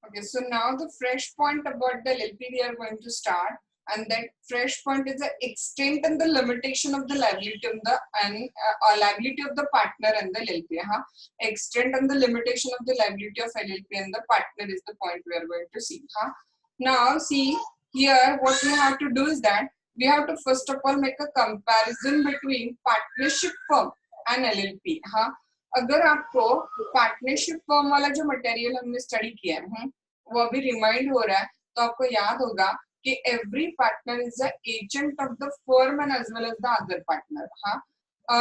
Okay, so now the fresh point about the LLP we are going to start, and that fresh point is the extent and the limitation of the liability of the liability of the partner and the LLP. Extent and the limitation of the liability of LLP and the partner is the point we are going to see. Now see here what we have to do is that we have to first of all make a comparison between partnership firm and LLP. अगर आपको partnership firm वाला जो material हमने study किया है वो अभी remind हो रहा है तो आपको याद होगा कि every partner is the agent of the firm and as well as the other partner.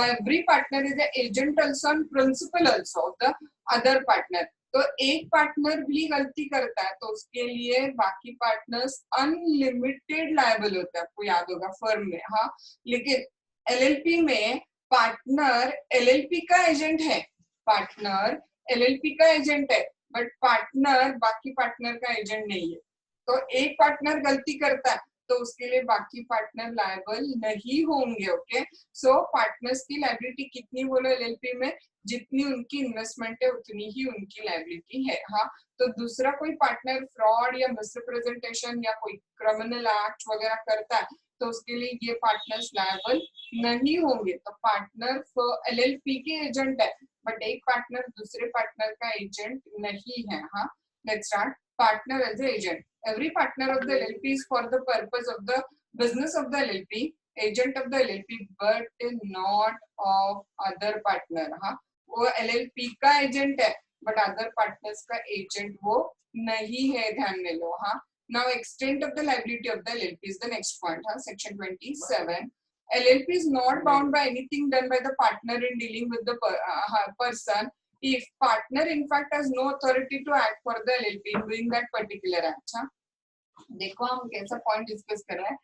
Every partner is the agent also and principal also of the other partner. तो एक पार्टनर भी गलती करता है तो उसके लिए बाकी पार्टनर्स अनलिमिटेड लायबल होते हैं, आपको याद होगा फर्म में. लेकिन एलएलपी में पार्टनर एलएलपी का एजेंट है, पार्टनर एलएलपी का एजेंट है, बट पार्टनर बाकी पार्टनर का एजेंट नहीं है. तो एक पार्टनर गलती करता है तो उसके लिए बाकी पार्टनर लायबल नहीं होंगे. ओके, सो पार्टनर्स की लायबिलिटी कितनी बोलो एलएलपी में, जितनी उनकी इन्वेस्टमेंट है उतनी ही उनकी लायबिलिटी है. तो दूसरा कोई पार्टनर फ्रॉड या मिसरिप्रेजेंटेशन या कोई क्रिमिनल एक्ट वगैरह करता है तो उसके लिए ये पार्टनर्स लायबल नहीं होंगे. तो पार्टनर एलएलपी के एजेंट है बट एक पार्टनर दूसरे पार्टनर का एजेंट नहीं है. Let's start. Partner as an agent. Every partner of the LLP is for the purpose of the business of the LLP, agent of the LLP, but not of other partner. वो LLP का agent है but other partners का agent वो नहीं है, ध्यान में लो. Now extent of the liability of the LLP is the next point. Section 27. LLP is not bound by anything done by the partner in dealing with the person if partner in fact has no authority to act for the LLP in doing that particular act. देखो हम कैसा point discuss कर रहे हैं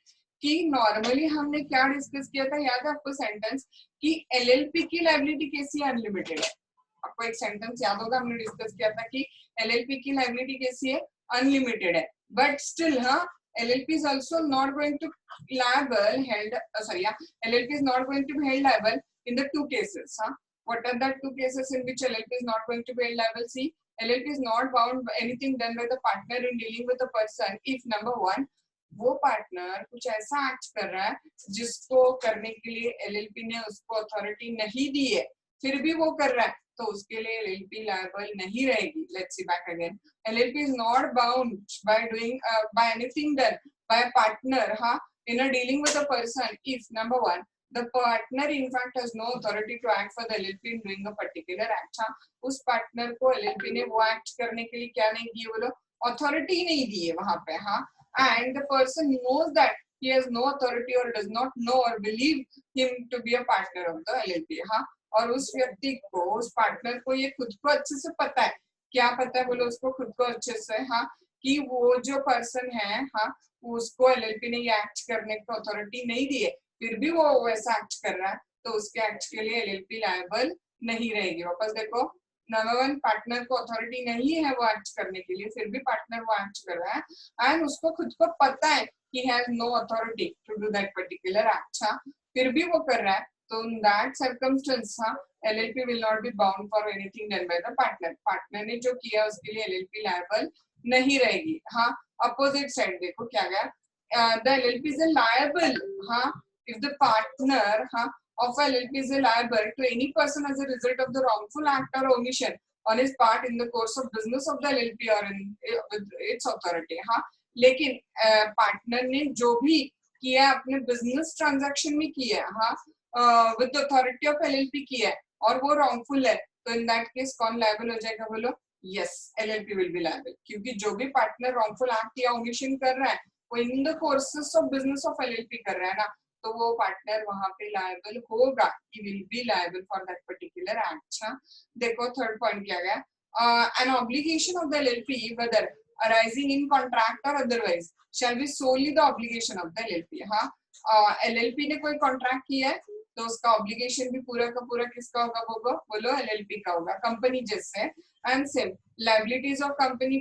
कि normally हमने क्या discuss किया था, याद है आपको सेंटेंस कि एलएलपी की लायबिलिटी कैसी अनलिमिटेड है. आपको एक सेंटेंस याद होगा, हमने डिस्कस किया था कि एलएलपी की लायबिलिटी कैसी है, अनलिमिटेड है. But still LLP is also not going to LLP is not going to be held liable in the two cases. What are the two cases in which LLP is not going to be held liable? See, LLP is not bound by anything done by the partner in dealing with the person if number one, वो partner कुछ ऐसा act कर रहा है जिसको करने के लिए LLP ने उसको अथॉरिटी नहीं दी है, फिर भी वो कर रहा है तो उसके लिए LLP लायबल नहीं रहेगी. Let's see back again. LLP is not bound by doing by anything done by a partner in a dealing with a person if number one, the partner in fact has no authority to act for the LLP in doing a particular act. उस partner को LLP ने वो act करने के लिए क्या नहीं दी, बोलो अथॉरिटी नहीं दी है वहां पे. and the person knows that he has no authority or does not know or believe him to be a partner of the LLP. और उस व्यक्ति को, उस पार्टनर को ये खुद को अच्छे से पता है. क्या पता है बोलो उसको खुद को अच्छे से कि वो जो पर्सन है उसको LLP ने ये एक्ट करने की अथॉरिटी नहीं दी है, फिर भी वो वैसा एक्ट कर रहा है तो उसके एक्ट के लिए LLP लायबल नहीं रहेगी. वापस देखो, नंबर वन, पार्टनर को अथॉरिटी नहीं है वो एक्ट करने के लिए, फिर भी पार्टनर वो एक्ट कर रहा है एंड उसको खुद को पता है कि has no authority to do that particular act, फिर भी वो कर रहा है. तो in that circumstance LLP will not be bound for anything done by the partner. Partner ने जो किया उसके लिए LLP लायबल नहीं रहेगी. अपोजिट साइड देखो क्या गया, the LLP is liable if the partner of LLP is liable to any person as a result of the wrongful act or omission on his part in the course of business of the LLP or in with its authority. लेकिन partner ने जो भी किया अपने business transaction में किया with authority of LLP किया और वो रॉन्गफुल है तो इन दैट केस कौन लायबल हो जाएगा, बोलो yes, LLP will be liable. क्योंकि जो भी पार्टनर रॉन्गफुल एक्ट या ओमिशन कर रहा है वो in the courses of business of LLP कर रहा है ना, तो वो पार्टनर वहां पे लायबल होगा, he will be liable for that particular act. देखो थर्ड पॉइंट क्या गया, an obligation of the LLP whether arising in contract or otherwise shall be solely the obligation of the LLP. LLP ने कोई contract किया है तो उसका obligation भी पूरा का पूरा किसका होगा, बोलो LLP का होगा, कंपनी जैसे. And same liabilities of company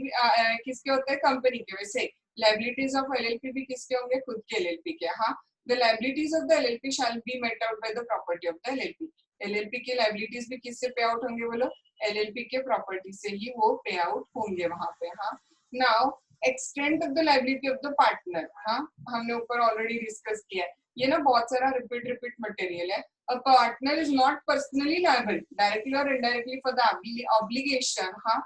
किसके होते हैं, कंपनी के. वैसे लायबिलिटीज ऑफ LLP भी किसके होंगे, खुद के LLP के. The liabilities of the LLP shall be met out by the property of the LLP. LLP के liabilities भी किससे पे आउट होंगे, बोलो LLP के प्रॉपर्टी से ही वो पे आउट होंगे वहां पे. Now extent of the liability of the partner, हाँ हमने ऊपर ऑलरेडी डिस्कस किया है, ये ना बहुत सारा रिपीट मटेरियल है. A partner is not personally liable directly or indirectly for the obligation, हाँ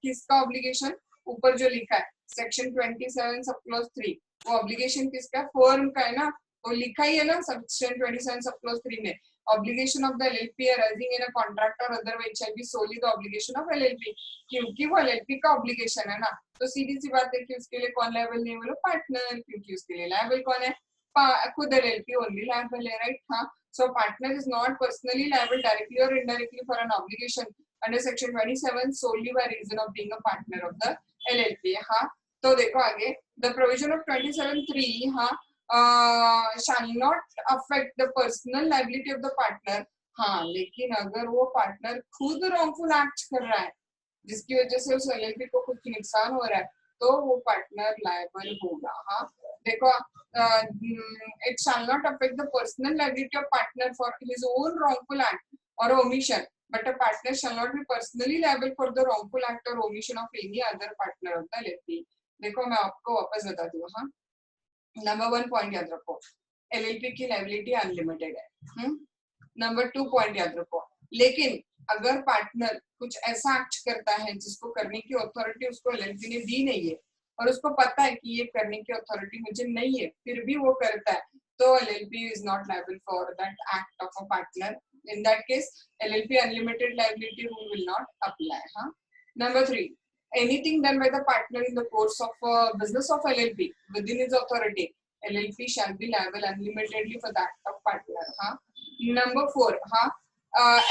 किसका obligation, ऊपर जो लिखा है सेक्शन 27 सब क्लॉज 3, वो ऑब्लिगेशन किसका, फर्म का है ना, तो लिखा ही है ना सेक्शन 27 सब क्लॉज 3 में, obligation of the LLP arising in a contract or otherwise shall be solely the obligation of LLP, क्योंकि वो LLP का obligation है ना, तो सीधी सी बात है कि उसके लिए कौन लायबल नहीं, बोलो पार्टनर, क्योंकि उसके लिए लायबल कौन है, खुद LLP only liable है, right? हाँ, so partner is not personally liable directly or indirectly for an obligation under section 27 solely by reason of being a partner of the LLP. हाँ, तो देखो आगे, the provision of 27(3), हाँ shall not affect the personal liability of the partner. हाँ, लेकिन अगर वो partner खुद wrongful act कर रहा है जिसकी वजह से उस LLP को कुछ नुकसान हो रहा है, तो वो पार्टनर लायबल होगा. हाँ, देखो it shall not affect the personal liability of partner for his own wrongful act or omission, but a partner shall not be personally liable for the wrongful act or omission of any other partner of the LLP. देखो मैं आपको वापस बताती हूँ. हाँ, number 1 point याद रखो, LLP की लायबिलिटी अनलिमिटेड है. नंबर 2 पॉइंट याद रखो, लेकिन अगर पार्टनर कुछ ऐसा एक्ट करता है जिसको करने की अथॉरिटी उसको LLP ने दी नहीं है और उसको पता है कि ये करने की अथॉरिटी मुझे नहीं है, फिर भी वो करता है, तो LLP is not liable for that act of a partner. In that case, LLP unlimited liability rule will not apply. हाँ. Number 3, anything done by the partner in the course of business of LLP within his authority, LLP shall be liable unlimitedly for the act of partner. हाँ. Number 4, हाँ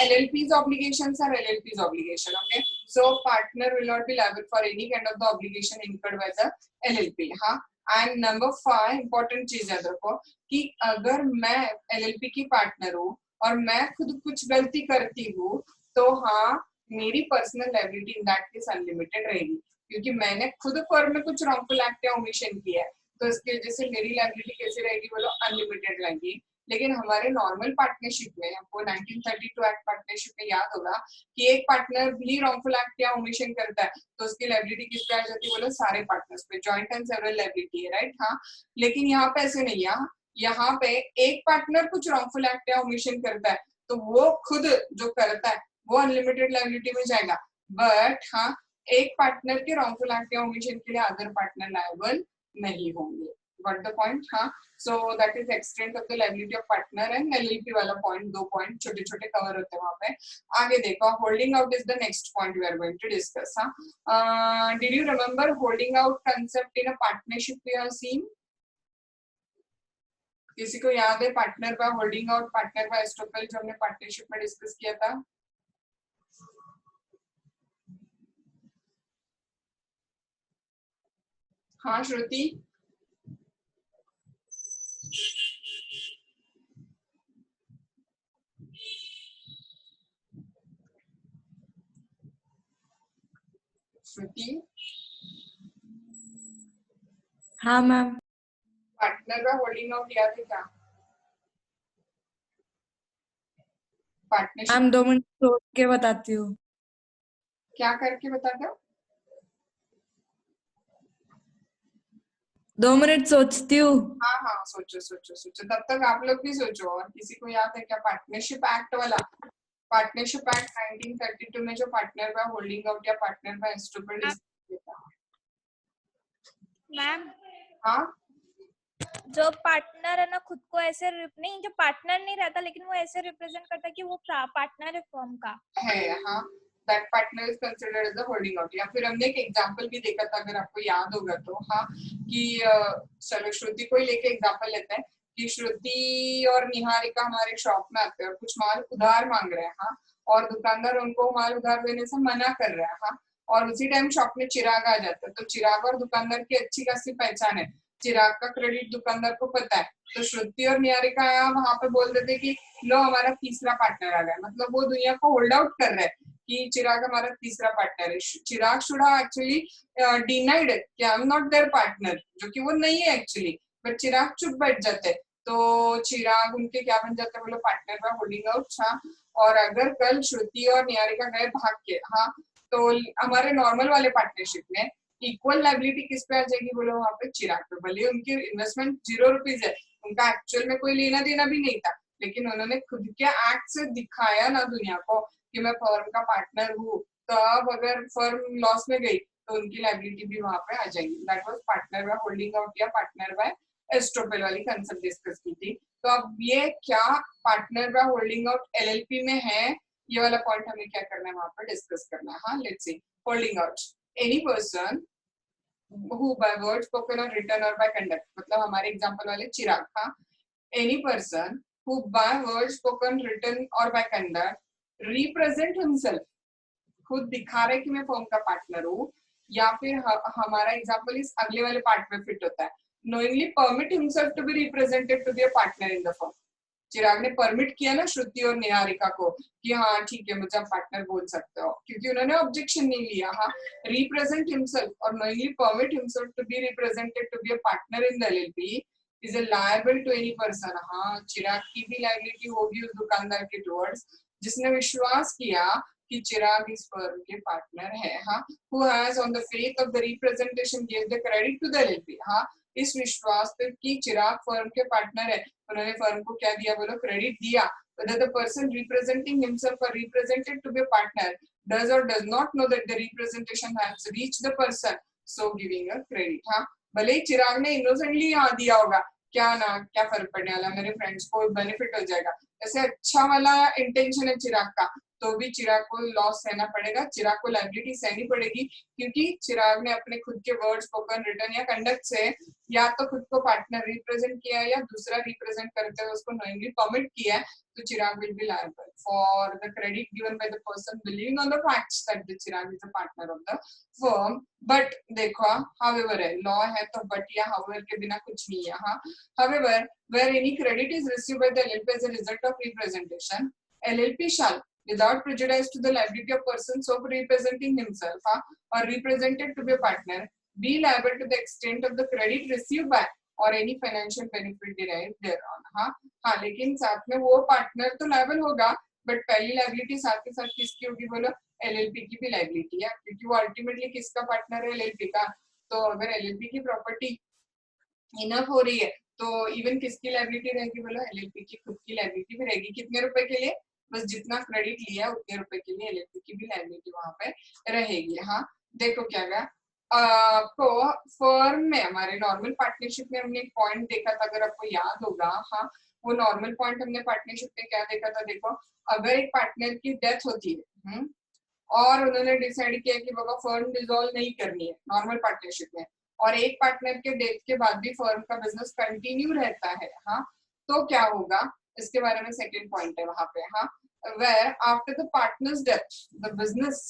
LLP's obligations are LLP's obligation. Okay, so partner will not be liable for any kind of the obligation incurred by the LLP. हाँ, and number 5 important चीज याद रखो कि अगर मैं LLP की पार्टनर हूँ और मैं खुद कुछ गलती करती हूँ, तो हाँ मेरी personal liability in that case unlimited रहेगी, क्योंकि मैंने खुद फर्म में कुछ रॉन्गफुल एक्ट या ओमिशन किया है, तो इसकी वजह से मेरी लायबिलिटी कैसे रहेगी, बोलो अनलिमिटेड रहेगी. लेकिन हमारे नॉर्मल पार्टनरशिप में, हमको 1932 एक्ट पार्टनरशिप में याद होगा कि एक पार्टनर भी रॉन्गफुल एक्ट या ओमिशन करता है तो उसकी लायबिलिटी किस पे आ जाती है, बोलो सारे पार्टनर्स पे, जॉइंट एंड सेवरल लायबिलिटी है, राइट. हाँ, लेकिन यहाँ पे ऐसे नहीं है. यहाँ पे एक पार्टनर कुछ रॉन्गफुल एक्ट या ओमिशन करता है तो वो खुद जो करता है वो अनलिमिटेड लायबिलिटी में जाएगा, बट हाँ एक पार्टनर के रॉन्गफुल एक्ट या ओमिशन के लिए अदर पार्टनर लायबल नहीं होंगे. Got the point? हाँ, so that is extent of the liability of partner and LLP वाला point, 2 point छोटे छोटे कवर होते हैं वहाँ पे. आगे देखो, holding out is the next point we are going to discuss. हाँ, did you remember holding out concept in a partnership we have seen? किसी को याद है पार्टनर का होल्डिंग आउट, पार्टनर का एस्टोपेल जो हमने पार्टनरशिप में डिस्कस किया था? हाँ श्रुति, श्रुति. हाँ मैम. पार्टनर का होल्डिंग आउट याद है क्या? पार्टनरशिप मैम 2 मिनट सोच के बताती हूँ. क्या करके बता दो? 2 मिनट सोचती हूँ. हाँ हाँ, सोचो सोचो सोचो, तब तक आप लोग भी सोचो. और किसी को याद है क्या पार्टनरशिप एक्ट वाला? पार्टनरशिप एक्ट 1932 में जो पार्टनर का होल्डिंग आउट या पार्टनर का एस्टोपेल डिस्कस था. मैम, हाँ, जो पार्टनर है ना खुद को ऐसे नहीं, जो पार्टनर नहीं रहता लेकिन वो ऐसे रिप्रेजेंट करता है कि वो पार्टनर है फर्म का है. हाँ, that partner is considered as the holding out. या फिर हमने एक एग्जांपल भी देखा था, अगर आपको याद होगा तो. हाँ, कि चलो श्रुति को ही लेके एग्जांपल लेते हैं कि श्रुति और निहारिका हमारे शॉप में आते हैं और कुछ माल उधार मांग रहे हैं. हाँ, और दुकानदार उनको माल उधार देने से मना कर रहा है. हाँ, और उसी टाइम शॉप में चिराग आ जाता है, तो चिराग और दुकानदार की अच्छी खासी पहचान है, चिराग का क्रेडिट दुकानदार को पता है, तो श्रुति और निहारिका वहां पे बोल देते कि लो हमारा तीसरा पार्टनर आ गया. मतलब वो दुनिया को होल्ड आउट कर रहे हैं कि चिराग हमारा तीसरा पार्टनर है. चिराग शुड हैव एक्चुअली डिनाइड कि I am not there partner, जो कि वो नहीं है एक्चुअली, बट चिराग चुप बैठ जाते हैं, तो चिराग उनके क्या बन जाता है, बोलो पार्टनर का होल्डिंग आउट. हाँ, और अगर कल श्रुति और निहारिका गए भाग के, हाँ तो हमारे नॉर्मल वाले पार्टनरशिप में इक्वल लाइबिलिटी किस पे आ जाएगी बोलो, वहां पे चिराग पे। भले उनकी इन्वेस्टमेंट 0 रुपीज है, उनका एक्चुअल में कोई लेना देना भी नहीं था, लेकिन उन्होंने खुद के एक्ट से दिखाया ना दुनिया को कि मैं फर्म का पार्टनर हूँ, तो अब अगर फर्म लॉस में गई तो उनकी लाइबिलिटी भी वहां पे आ जाएगी। That was partner by holding out या पार्टनर बाय एस्ट्रोपेल वाली कंसेप्ट डिस्कस की थी। तो अब ये क्या partner by holding out LLP में है, ये वाला पॉइंट हमें क्या करना है वहां पर डिस्कस करना है। हाँ, let's see. Holding out, any person who by word spoken or written or by conduct, मतलब हमारे एग्जांपल वाले चिराग था, any person who by word spoken written or by conduct represent himself, खुद दिखा रहे कि मैं फर्म का पार्टनर हूँ, या फिर हमारा एग्जांपल इस अगले वाले पार्ट में फिट होता है, knowingly permit himself to be represented to be a partner in the firm। चिराग ने परमिट किया ना श्रुति और निहारिका को कि हाँ ठीक है मुझे पार्टनर बोल सकते हो, क्योंकि उन्होंने ऑब्जेक्शन नहीं लिया। हाँ, रिप्रेजेंट हिमसेल्फ और knowingly permit himself to be represented to be a partner in the LLP is a liable to any person. हाँ, चिराग की भी लायबिलिटी होगी उस दुकानदार के टुवर्ड्स जिसने विश्वास किया कि चिराग इस फर्म के पार्टनर है। हाँ, who has on the faith of the representation gave the credit to the LLP। हाँ, इस विश्वास पे कि चिराग फर्म के पार्टनर है, उन्होंने फर्म को क्या दिया बोलो, क्रेडिट दिया। whether the person representing himself or represented to be a partner does or does not know that the representation has reached the person, so giving a credit। हाँ, भले ही चिराग ने इनोसेंटली यहाँ दिया होगा, क्या ना क्या फर्क पड़ने वाला, मेरे फ्रेंड्स को बेनिफिट हो जाएगा, ऐसे अच्छा वाला इंटेंशन है चिराग का, तो भी चिराग को लॉस सहना पड़ेगा, चिराग को लाइबिलिटी सहनी पड़ेगी, क्योंकि चिराग ने अपने खुद के वर्ड स्पोकन रिटर्न या कंडक्ट से या तो खुद को पार्टनर रिप्रेजेंट किया या दूसरा रिप्रेजेंट करते हुए उसको नोइंगली परमिट किया है, तो Chirag will be liable for the credit given by the person believing on the facts that the Chirag is a partner of the firm. But देखो, हाउएवर है, लॉ है तो बट या हाउएवर के बिना कुछ नहीं है। हाँ, however where any credit is received by the LLP as a result of representation, LLP shall, without prejudice to the liability of person so representing himself or represented to be a partner, be liable to the extent of the credit received by or any financial benefit derived thereon। हाँ, लेकिन साथ में वो partner तो liable होगा, but पहली liability साथ के साथ किसकी होगी बोलो, एलएलपी की भी लायबिलिटी है, क्योंकि वो अल्टीमेटली किसका पार्टनर है, एलएलपी का। तो अगर एलएलपी की प्रॉपर्टी इनफ हो रही है तो इवन किसकी लायबिलिटी रहेगी बोलो, एलएलपी की खुद की लायबिलिटी भी रहेगी। कितने रुपए के लिए, बस जितना क्रेडिट लिया उतने रुपए के लिए एलएलपी की भी लायबिलिटी वहां पे रहेगी। हाँ, देखो क्या गया, तो फर्म में हमारे नॉर्मल पार्टनरशिप में हमने एक पॉइंट देखा था, अगर आपको याद होगा। हाँ, वो नॉर्मल पॉइंट हमने पार्टनरशिप में क्या देखा था, देखो अगर एक पार्टनर की डेथ होती है और उन्होंने डिसाइड किया कि बाबा फर्म डिसॉल्व नहीं करनी है नॉर्मल पार्टनरशिप में, और एक पार्टनर के डेथ के बाद भी फर्म का बिजनेस कंटिन्यू रहता है, हाँ, तो क्या होगा, इसके बारे में सेकंड पॉइंट है वहां पे। हाँ, where after the partner's death the business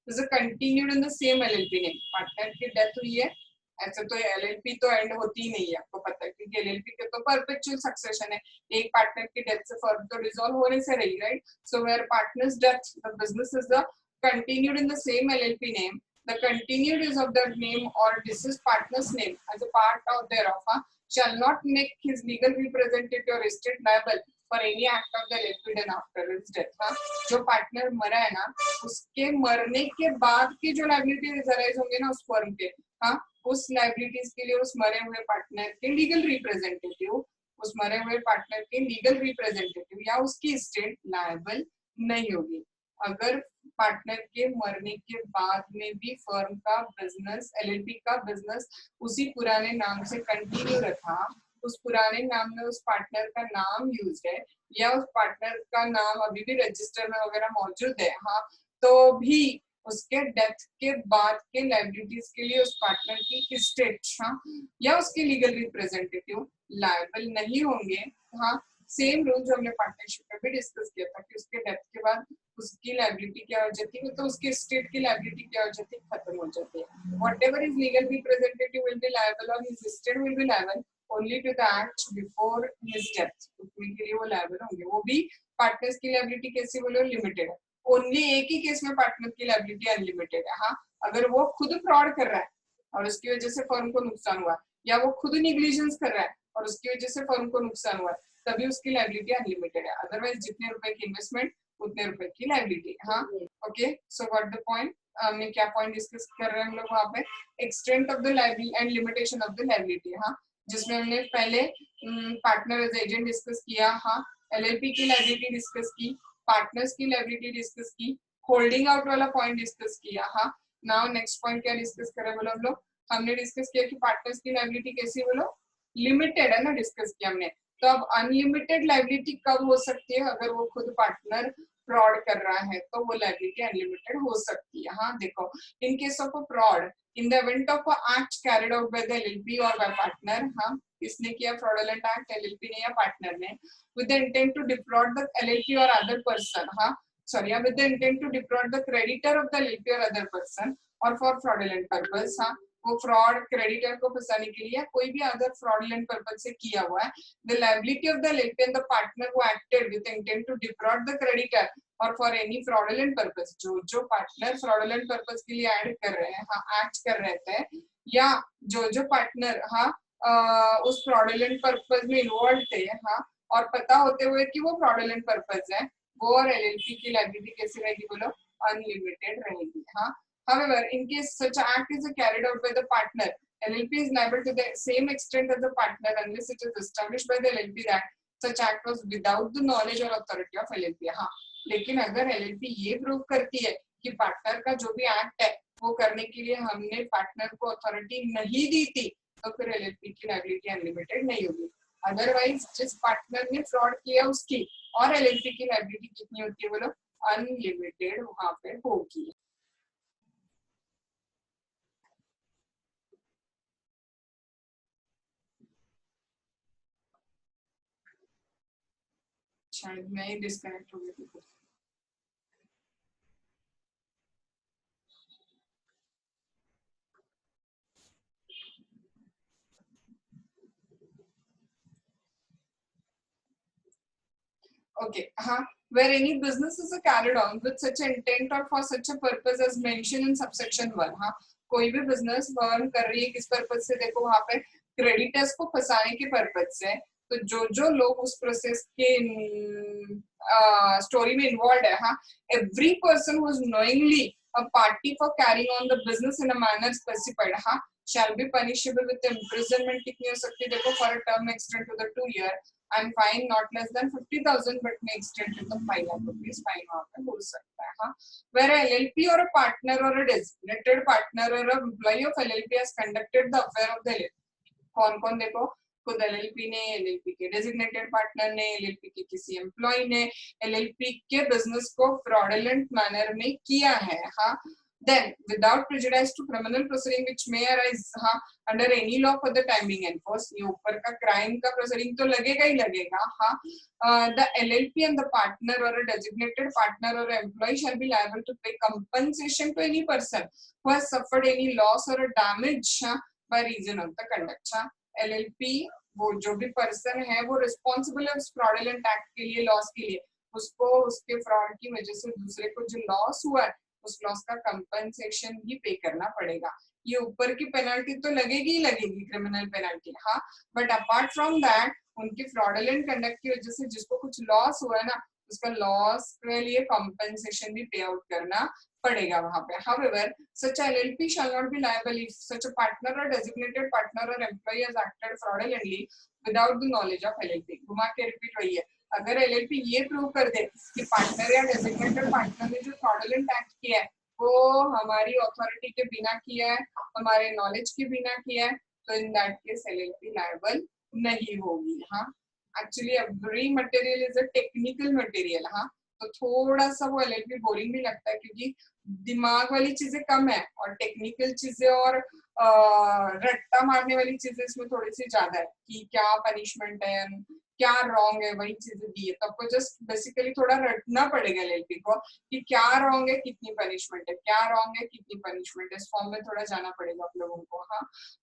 is continued in the same LLP name। Partner की डेथ हुई है, ऐसे तो एलएलपी तो एंड होती ही नहीं है, आपको पता है, क्योंकि एलएलपी के तो परपेचुअल सक्सेशन है, एक पार्टनर की डेथ से फर्म तो डिसॉल्व होने से रही, right. So where partner's death the business is the continued in the same LLP name, the continued use of that name or deceased partner's name as a part of thereof shall not make his legal representative or estate liable for any act of the LLP done after his death। जो partner मरा है ना, उसके मरने के बाद की जो लायबिलिटीज अराइज होंगे ना उस फर्म के, हाँ, उस लायबिलिटीज के लिए उस मरे हुए पार्टनर के लीगल रिप्रेजेंटेटिव, उस मरे हुए पार्टनर के लीगल रिप्रेजेंटेटिव या उसकी स्टेट लायबल नहीं होगी। अगर पार्टनर के मरने के बाद में भी फर्म का बिजनेस, एलएलपी का बिजनेस उसी पुराने नाम से कंटिन्यू रखा, उस पुराने नाम में उस पार्टनर का नाम यूज है या उस पार्टनर का नाम अभी भी रजिस्टर में वगैरह मौजूद है, हाँ, तो भी उसके डेथ के बाद के लायबिलिटीज के लिए उस पार्टनर की स्टेट, हाँ, या उसके लीगल रिप्रेजेंटेटिव लायबल नहीं होंगे। हाँ, सेम रूल जो हमने पार्टनरशिप में भी डिस्कस किया था कि उसके डेथ के बाद उसकी लायबिलिटी क्या हो जाती है, तो उसके स्टेट की लायबिलिटी क्या हो जाती है, खत्म हो जाती है। Whatever is legal representative will be liable और his state will be liable only to the act before his death, उसके लिए वो लायबल होंगे। वो भी पार्टनर्स की लायबिलिटी कैसे बोलो, लिमिटेड है, ओनली एक ही केस में पार्टनर की लायबिलिटी अनलिमिटेड है। हाँ, अगर वो खुद फ्रॉड कर रहा है और उसकी वजह से फर्म को नुकसान हुआ, या वो खुद निग्लिजेंस कर रहा है और उसकी वजह से फर्म को नुकसान हुआ, तभी उसकी लायबिलिटी अनलिमिटेड है। अदरवाइज जितने रुपए की इन्वेस्टमेंट उतने रुपए की लायबिलिटी। हाँ, okay, so what the point, में क्या पॉइंट डिस्कस कर रहे हैं हम लोग वहाँ पे, extent of the liability and limitation of the liability, हाँ, जिसमें हमने पहले पार्टनर एज एजेंट डिस्कस किया, हाँ, एलएलपी की लायबिलिटी डिस्कस की, पार्टनर्स की लायबिलिटी डिस्कस की, होल्डिंग आउट वाला पॉइंट डिस्कस किया, हाँ। नाउ नेक्स्ट पॉइंट क्या डिस्कस करें बोलो हम लोग, हमने डिस्कस किया कि पार्टनर्स की लायबिलिटी कैसी बोलो, लिमिटेड है ना, डिस्कस किया हमने। तो अब अनलिमिटेड लायबिलिटी कब हो सकती है, अगर वो खुद पार्टनर फ्रॉड कर रहा है तो वो लायबिलिटी अनलिमिटेड हो सकती है, हाँ। देखो, in case of a fraud, in the event of a act carried out by the LLP और बाय पार्टनर, हाँ, किसने किया फ्रॉडुलेंट एक्ट, एलएलपी ने या पार्टनर ने, with the intent to defraud the LLP और अदर पर्सन, हाँ, sorry, with the intent to defraud the creditor of the LLP or other person or for fraudulent purpose, हाँ, वो fraud creditor को फंसाने के लिए कोई भी अदर फ्रॉडुलेंट पर्पस से किया हुआ है, the liability of the LLP and the partner who acted with intent to defraud the creditor or for any fraudulent purpose, जो पार्टनर फ्रॉडुलेंट पर्पस के लिए ऐड कर रहे हैं, हाँ, एक्ट कर रहे थे, या जो पार्टनर, हाँ, उस फ्रॉडुलेंट पर्पस में इन्वॉल्व थे, हाँ, और पता होते हुए कि वो फ्रॉडुलेंट पर्पस है, वो और एलएलपी की लायबिलिटी कैसी रहेगी बोलो, अनलिमिटेड रहेगी, हाँ। However, in case such act is carried out by the partner, LLP is liable to the same extent as the partner unless it is established by the LLP that such act was without the knowledge or authority of LLP, हाँ। लेकिन अगर LLP ये prove करती है कि partner का जो भी एक्ट है वो करने के लिए हमने पार्टनर को अथॉरिटी नहीं दी थी, तो फिर एलएलपी की लायबिलिटी अनलिमिटेड नहीं होगी। अदरवाइज जिस पार्टनर ने फ्रॉड किया उसकी और एलएलपी की लायबिलिटी कितनी होती है बोलो, अनलिमिटेड वहां पे होगी। शायद मैं ही डिस्कनेक्ट हो गई थी। Okay, where any business is carried on with such intent or for such a purpose as mentioned in subsection 1, कोई भी बिजनेस फर्म कर रही है किस पर्पस से, देखो वहां पे क्रेडिटर्स को फंसाने के पर्पस से, तो जो लोग उस प्रोसेस के स्टोरी में इन्वॉल्व है, every person who is knowingly a party for carrying on the business in a manner specified, shall be punishable with imprisonment, कितनी हो सकती है देखो, for a term extend to the 2 year and fine not less than 50,000 but may extend to the 5 lakh rupees fine वहाँ पे हो सकता है, where LLP or a partner or a designated partner or a employee of LLP has conducted the affair of the LLP, कौन देखो, खुद LLP ने, LLP के डेजिग्नेटेड पार्टनर ने, एलएलपी के किसी एम्प्लॉय ने एलएलपी के बिजनेस को फ्रॉडुलेंट मैनर में किया है, then without prejudice to criminal proceeding which may arise under any law for the time being enforced, ये ऊपर का क्राइम का प्रोसीडिंग तो लगेगा ही लगेगा, the LLP and the partner or a designated partner or employee shall be liable to pay compensation to any person who has suffered any loss or a damage by reason of the conduct, LLP वो जो भी person है वो responsible है उस fraudulent act के लिए, loss के लिए, उसको उसके फ्रॉड की वजह से दूसरे को जो लॉस हुआ है उस लॉस का कंपनसेशन भी पे करना पड़ेगा। ये ऊपर की पेनल्टी तो लगेगी ही लगेगी, criminal penalty, but apart from that उनकी फ्रॉडुलेंट कंडक्ट की वजह से जिसको कुछ लॉस हुआ है ना, उसका लॉस के लिए कंपनसेशन भी पे आउट करना पड़ेगा वहां पे। However, such a LLP shall not be liable if such a partner or designated partner or employee has acted fraudulently without the knowledge of LLP। घुमा के रिपीट वही है, अगर LLP ये प्रूव कर दे कि पार्टनर या डेजिग्नेटेड पार्टनर ने जो फ्रॉडुलेंट एक्ट किया है वो हमारी अथॉरिटी के बिना किया है, हमारे नॉलेज के बिना किया है, तो in that case LLP liable नहीं होगी। Actually every material is a technical material, तो थोड़ा सा वो एलएलपी बोरिंग भी लगता है क्योंकि दिमाग वाली चीजें कम है और टेक्निकल चीजें और रट्टा मारने वाली चीजें इसमें थोड़ी सी ज्यादा है कि क्या पनिशमेंट है, क्या रॉन्ग है, वही चीजें दी है, तो आपको जस्ट बेसिकली थोड़ा रटना पड़ेगा एलएलपी को कि क्या रॉन्ग है कितनी पनिशमेंट है, क्या रॉन्ग है कितनी पनिशमेंट है, इस फॉर्म में थोड़ा जाना पड़ेगा आप लोगों को।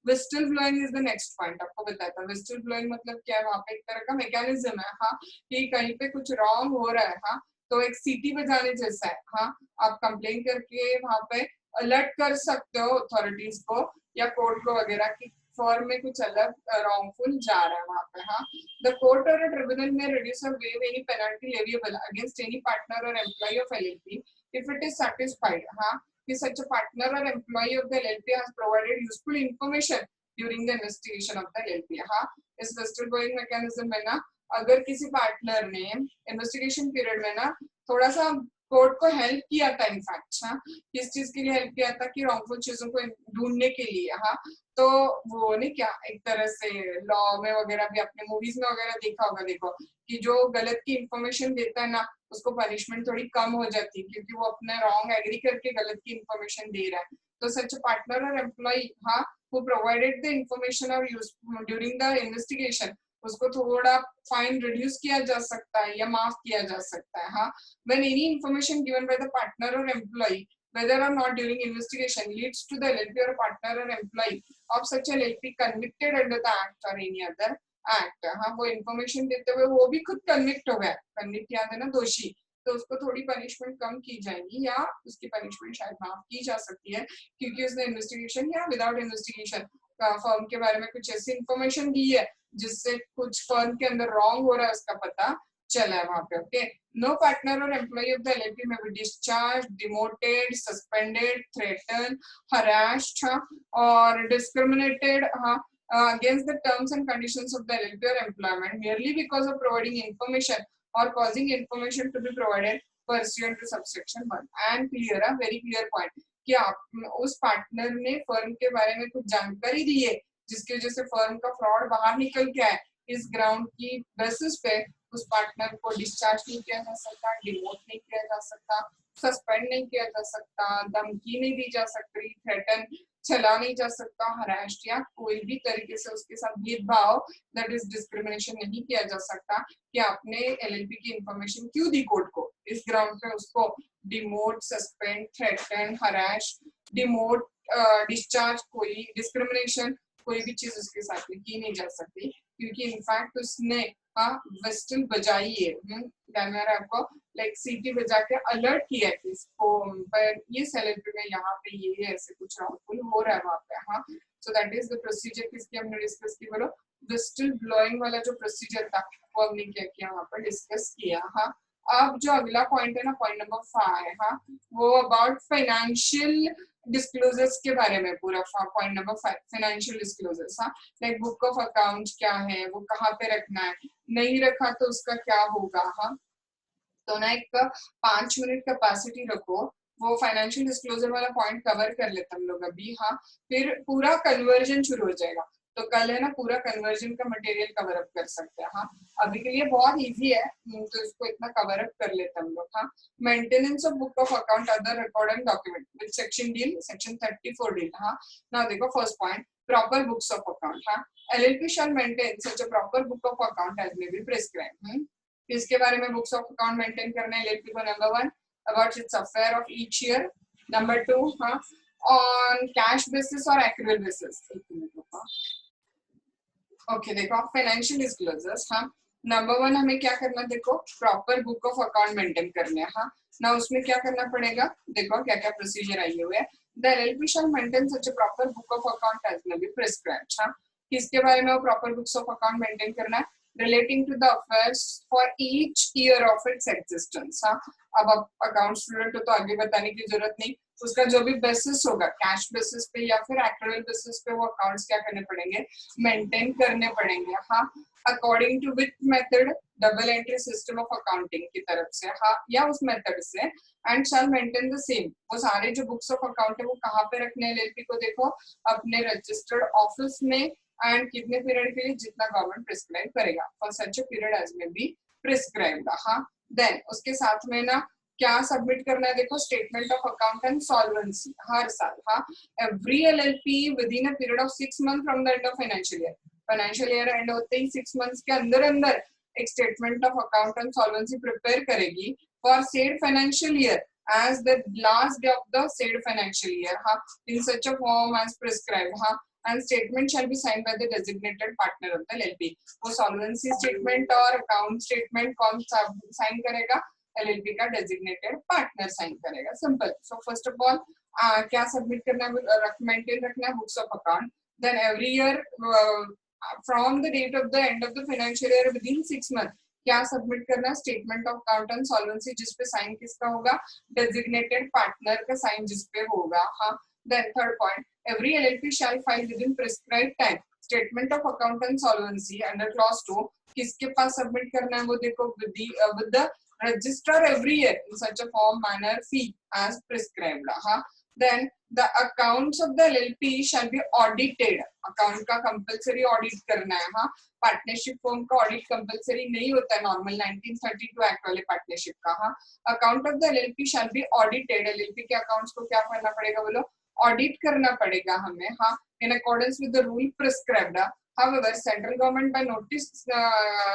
Whistle blowing is the next point, आपको बताया था विस्टल ब्लोइंग मतलब क्या है, वहाँ पे एक तरह का मैकेनिज्म है, कि कहीं पे कुछ रॉन्ग हो रहा है, तो एक सीटी बजाने जैसा है, आप कंप्लेन करके वहां पे अलर्ट कर सकते हो अथॉरिटीज को या कोर्ट को वगैरह की फॉर्म में कुछ अलग रॉन्गफुल जा रहा है वहां पे। The court or tribunal may reduce or waive any penalty leviable against any partner or employ of LLP if it is satisfied, कि such a partner or employee of the LLP has provided useful information during the investigation of the LLP. हाँ, इस whistleblowing mechanism में ना अगर किसी partner ने investigation period में ना थोड़ा सा कोर्ट को हेल्प किया था, इनफैक्ट हाँ, किस चीज के लिए हेल्प किया था कि रॉन्गफुल चीजों को ढूंढने के लिए, हाँ, तो वो नहीं क्या एक तरह से लॉ में वगैरह भी अपने मूवीज में वगैरह देखा होगा, देखो कि जो गलत की इंफॉर्मेशन देता है ना उसको पनिशमेंट थोड़ी कम हो जाती है क्योंकि वो अपने रॉन्ग एग्री करके गलत की इंफॉर्मेशन दे रहा है. तो सच पार्टनर और एम्प्लॉय हाँ who provided the information or use during the investigation, उसको थोड़ा फाइन रिड्यूस किया जा सकता है या माफ किया जा सकता है. हाँ, when any information given by the partner or employee whether or not during investigation leads to the LLP or partner or employee of such a LLP convicted under the act or any other act, हाँ वो information देते हुए वो भी खुद convict हो गया, convict याद है ना दोषी, तो उसको थोड़ी पनिशमेंट कम की जाएगी या उसकी पनिशमेंट शायद माफ की जा सकती है क्योंकि उसने इन्वेस्टिगेशन या विदाउट इन्वेस्टिगेशन फर्म के बारे में कुछ ऐसी इंफॉर्मेशन दी है जिससे कुछ फर्म के अंदर रॉन्ग हो रहा है उसका पता चला है वहां पे. Okay, no partner or employ of the LLP में be discharge, demoted, suspended, threaten, harassed और discriminated against the terms and conditions of the LLP or employment merely because of providing information or causing information to be provided pursuant to subsection 1. And clear, a very clear point कि आप उस partner ने firm के बारे में कुछ जानकारी दी है जिसकी वजह से फर्म का फ्रॉड बाहर निकल के आए, इस ग्राउंड की बेसिस पे उस पार्टनर को डिस्चार्ज नहीं किया जा सकता, डिमोट नहीं किया जा सकता, सस्पेंड नहीं किया जा सकता, धमकी नहीं दी जा सकती, थ्रेटन चला नहीं जा सकता, हरास्ट या कोई भी तरीके से उसके साथ भेदभाव दैट इज डिस्क्रिमिनेशन नहीं किया जा सकता कि आपने एलएलपी की इंफॉर्मेशन क्यों दी कोर्ट को. इस ग्राउंड पे उसको demote, suspend, threaten, harass, demote, discharge, कोई डिस्क्रिमिनेशन कोई भी चीज उसके साथ में की नहीं जा सकती क्योंकि इनफैक्ट उसने वेस्टल बजाई है, ध्यान में आपको लाइक सीटी बजा के अलर्ट किया है कि इसको पर ये एलएलपी में यहाँ पे ये ऐसे कुछ रॉन्गफुल हो रहा है वहाँ पे. हाँ, so that is the procedure किसकी हमने डिस्कस की, बोलो वेस्टल ब्लोइंग वाला जो प्रोसीजर था वो हमने क्या किया वहाँ पर डिस्कस किया. हाँ, अब जो अगला पॉइंट है ना, पॉइंट नंबर 5, हाँ वो अबाउट फाइनेंशियल डिस्क्लोजर्स के बारे में पूरा. Point number 5 financial disclosures. हाँ, लाइक बुक ऑफ अकाउंट क्या है, वो कहाँ पे रखना है, नहीं रखा तो उसका क्या होगा. हाँ, तो ना एक 5 मिनट कैपेसिटी रखो, वो फाइनेंशियल डिस्क्लोजर वाला पॉइंट कवर कर लेते हम लोग अभी. हाँ, फिर पूरा कन्वर्जन शुरू हो जाएगा तो कल है ना पूरा कन्वर्जन का मटेरियल कवर अप कर सकते हैं. हाँ, अभी के लिए बहुत इजी है तो इसको इतना कवर अप कर लेते हम लोग. हाँ, maintenance of book of account, other record and document with section deal, section 34 deal. हाँ, ना देखो first point proper books of account. हाँ, LLP shall maintain such a proper book of account as may be prescribed. इसके बारे में books of account maintain करना है LLP को. Number 1 about it's affair of each year. Number 2 हाँ on cash basis और accrual basis. Okay, देखो financial disclosures. हाँ, नंबर 1 हमें क्या करना, देखो proper book of account maintain करने. हाँ ना, उसमें क्या करना पड़ेगा, देखो क्या क्या प्रोसीजर आई हुए है. The LLP shall maintain such a proper book of account as may be prescribed. हाँ, किसके बारे में वो proper books of account maintain करना है, relating to the affairs for each year of its existence. हाँ, अब अकाउंट स्टूडेंट हो तो आगे बताने की जरूरत नहीं, उसका जो भी बेसिस होगा कैश बेसिस पे या फिर एक्रूअल बेसिस पे वो अकाउंट्स क्या करने पड़ेंगे, मेंटेन करने पड़ेंगे. हाँ, according to which method, double entry system of accounting की तरफ से. हाँ, या उस मेथड से. And shall maintain the same. वो सारे जो बुक्स ऑफ अकाउंट है वो कहाँ पे रखने हैं एलएलपी को, देखो अपने रजिस्टर्ड ऑफिस में एंड कितने पीरियड के लिए, जितना गवर्नमेंट प्रिस्क्राइब करेगा for such a period as may be prescribed. हाँ, देन उसके साथ में ना क्या सबमिट करना है, देखो statement of account and solvency हर साल. हाँ, every LLP within a period of 6 month from the end of financial year end होते ही 6 मंथ्स के अंदर अंदर एक statement of account and solvency prepare करेगी for said financial year as the last day of the said financial year. हाँ, in such a form as prescribed. हाँ, and statement shall be signed by the designated partner of the LLP. वो solvency statement और account statement कौन sign करेगा, LLP का designated partner sign करेगा. Simple. So first of all क्या submit करना है, maintain रखना है books of account. Then every year from the date of the end of the financial year within 6 months क्या सबमिट करना, statement of account and solvency, जिसपे sign किसका होगा, डेजिग्नेटेड पार्टनर का साइन जिसपे होगा। हाँ, then third point, every LLP shall file within prescribed time statement of account and solvency under clause 2, किसके पास सबमिट करना है वो देखो, with the registrar every year in such a form manner fee as prescribed. हाँ, then the accounts of the LLP shall be audited, account का compulsory audit करना है। हाँ, पार्टनरशिप फॉर्म का ऑडिट कंपलसरी नहीं होता है नॉर्मल 1932 एक्ट वाले पार्टनरशिप का। हाँ, account of the LLP shall be audited, LLP के अकाउंट्स को क्या करना पड़ेगा बोलो, ऑडिट करना पड़ेगा हमें। हाँ, in accordance with the rule prescribed. However central government by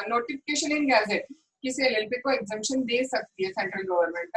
notification in gadget किसी एलएलपी को एग्जम्पशन दे सकती है central government,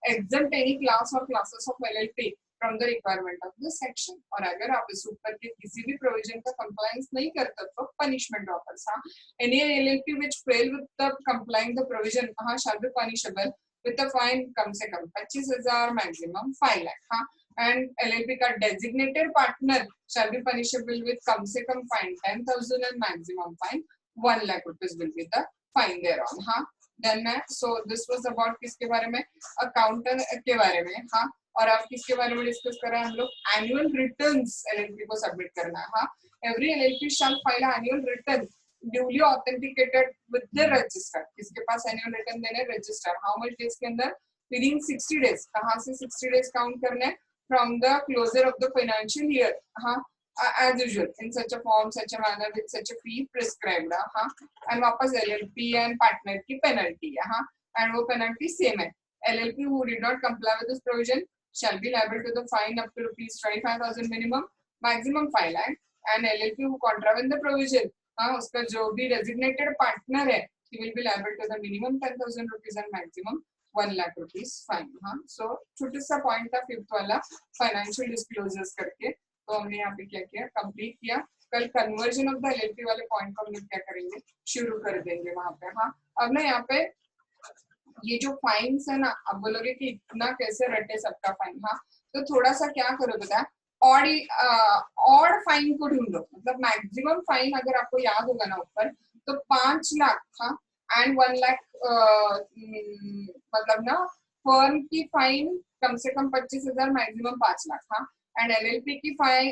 exempt any class or classes of LLP from the requirement of this section। और अगर आप इस ऊपर के किसी भी प्रोविजन का कंप्लायंस नहीं करते तो पनिशमेंट ऑफर्स। हाँ, any LLP which fail with the complying the provision हाँ shall be punishable with a fine कम से कम 25,000 मैक्सिमम 5 लाख। हाँ, and LLP का designated partner shall be punishable with कम से कम fine 10,000 and maximum fine 1 lakh rupees will be the fine thereon। हाँ, then so this was about किसके बारे में, accountant के बारे में। हाँ, और आप किसके बारे में डिस्कस कर रहे हैं हम लोग, एनुअल रिटर्न्स एलएलपी को सबमिट करना है। हाँ, every LLP shall file annual return duly authenticated with the register, किसके पास एनुअल रिटर्न देने, रजिस्टर। हाउ मच डेज के अंदर, विद इन 60 डेज। कहाँ से 60 डेज काउंट करने, from the closure of the financial year. हाँ, as usual in such a form, such a manner, with such a fee prescribed। हाँ, and वापस LLP and partner की penalty है। हाँ, and वो penalty same है। LLP who did not comply with this provision shall be liable to the fine up to rupees 25,000 minimum, maximum 5 lakh, and LLP who contravene the provision हाँ, उसका जो भी designated partner है he will be liable to the minimum 10,000 rupees and maximum 1 lakh rupees fine। हाँ, so छोटा सा point था fifth वाला financial disclosures करके, तो हमने यहाँ पे क्या किया, कंप्लीट किया। कल कन्वर्जन ऑफ द एलएलपी वाले पॉइंट को हम लोग क्या करेंगे, शुरू कर देंगे वहां पे। हाँ, अब ना यहाँ पे ये जो फाइन्स है ना, अब बोलोगे कि इतना कैसे रटे सबका फाइन। हाँ, तो थोड़ा सा क्या करो पता, ऑड फाइन को ढूंढो, मतलब मैक्सिमम फाइन अगर आपको याद होगा ना ऊपर, तो 5 लाख। हाँ, एंड 1 लाख मतलब ना फर्म की फाइन कम से कम 25,000, मैक्सिमम 5 लाख। हाँ, एंड एलएलपी की फाइन,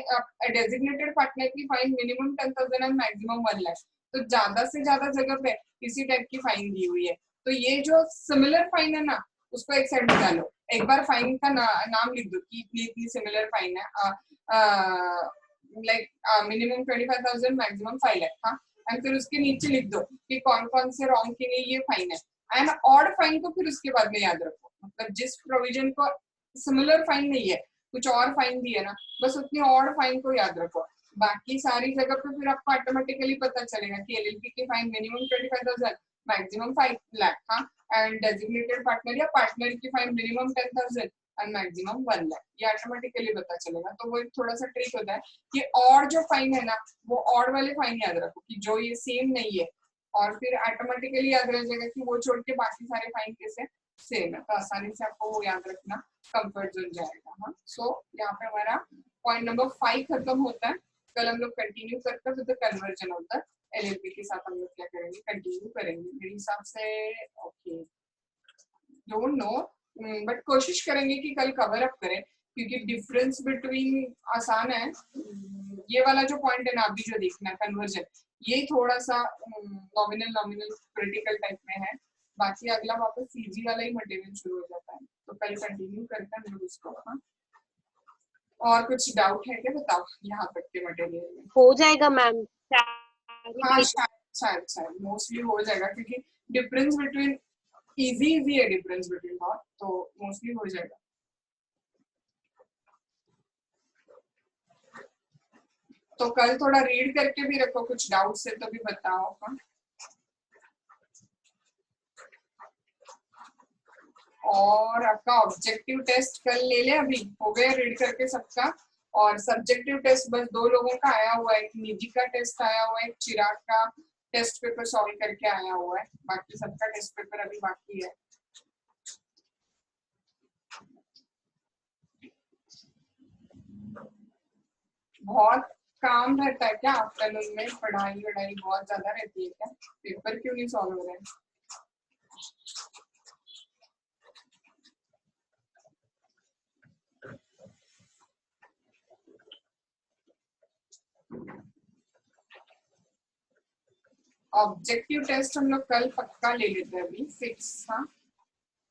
डेजिग्नेटेड पार्टनर की fine minimum 10,000 and maximum 1 lakh. तो ज्यादा से ज्यादा जगह पे इसी टाइप की फाइन दी हुई है। तो ये जो सिमिलर फाइन है ना, उसको एक साइड में डालो, एक बार फाइन का नाम लिख दो कि इतनी इतनी सिमिलर फाइन है, लाइक मिनिमम 25,000, मैक्सिमम 5 लाख। हाँ, एंड फिर उसके नीचे लिख दो कि कौन कौन से रॉन्ग के लिए ये फाइन है। एंड ऑड फाइन को फिर उसके बाद में याद रखो, मतलब जिस प्रोविजन को सिमिलर फाइन नहीं है, कुछ और फाइन दी है ना, बस उतनी और फाइन को याद रखो। बाकी सारी जगह पे फिर आपको ऑटोमेटिकली पता चलेगा कि एलएलपी की फाइन मिनिमम 25,000, मैक्सिमम 5 लाख। हाँ, एंड डेजिग्नेटेड पार्टनर या पार्टनर की fine minimum 10,000 and maximum 1 lakh, ये ऑटोमेटिकली पता चलेगा। तो वो एक थोड़ा सा ट्रिक होता है कि और जो फाइन है ना, वो और वाले फाइन याद रखो कि जो ये सेम नहीं है, और फिर ऑटोमेटिकली याद रह जाएगा कि वो छोड़ के बाकी सारे फाइन कैसे सेम है, तो आसानी से आपको वो याद रखना कंफर्ट जोन जाएगा। हाँ, सो यहाँ पे हमारा पॉइंट नंबर 5 खत्म होता है। कल हम लोग कंटिन्यू करते हैं विद द कन्वर्जन होता है एलएलपी के साथ, हम लोग क्या करेंगे, कंटिन्यू करेंगे मेरे हिसाब से। ओके, डोंट नो, बट कोशिश करेंगे कि कल कवर अप करें, क्योंकि डिफरेंस बिटवीन आसान है। ये वाला जो पॉइंट है ना अभी जो देखना कन्वर्जन, ये थोड़ा सा नॉमिनल क्रिटिकल टाइप में है। बाकी अगला वापस सीजी वाला ही मटेरियल शुरू हो जाता है, तो कल कंटिन्यू करते हैं हम लोग उसको। हाँ, और कुछ डाउट है क्या, बताओ यहाँ तक के मटेरियल में? हो जाएगा मैम। हाँ, शायद मोस्टली हो जाएगा, क्योंकि डिफरेंस बिटवीन इजी है, डिफरेंस बिटवीन बहुत, तो मोस्टली हो जाएगा। तो कल थोड़ा रीड करके भी रखो, कुछ डाउट्स है तो भी बताओ। हाँ, और आपका ऑब्जेक्टिव टेस्ट कल ले ले, अभी हो गया रीड करके सबका। और सब्जेक्टिव टेस्ट बस 2 लोगों का आया हुआ है, एक निधि का टेस्ट आया हुआ है, एक चिराग का टेस्ट पेपर सॉल्व करके आया हुआ है, बाकी सबका टेस्ट पेपर अभी बाकी है। बहुत काम रहता है क्या आफ्टरनून में, पढ़ाई वढ़ाई बहुत ज्यादा रहती है क्या, पेपर क्यों नहीं सॉल्व हो रहे हैं? ऑब्जेक्टिव टेस्ट हम लोग कल पक्का ले लेते हैं अभी फिक्स। हाँ,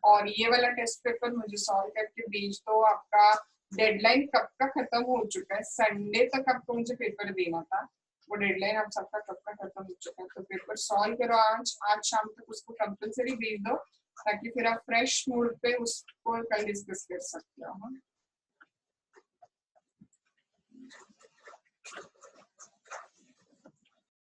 और ये वाला टेस्ट पेपर मुझे सॉल्व करके भेज दो। आपका डेडलाइन कब का खत्म हो चुका है? संडे तक आपको मुझे पेपर देना था, वो डेडलाइन आप सबका कब का खत्म हो चुका है। तो पेपर सॉल्व करो आज शाम तक, उसको कंपलसरी भेज दो ताकि फिर आप फ्रेश मूड पे उसको कल डिस्कस कर सकते हो। हाँ,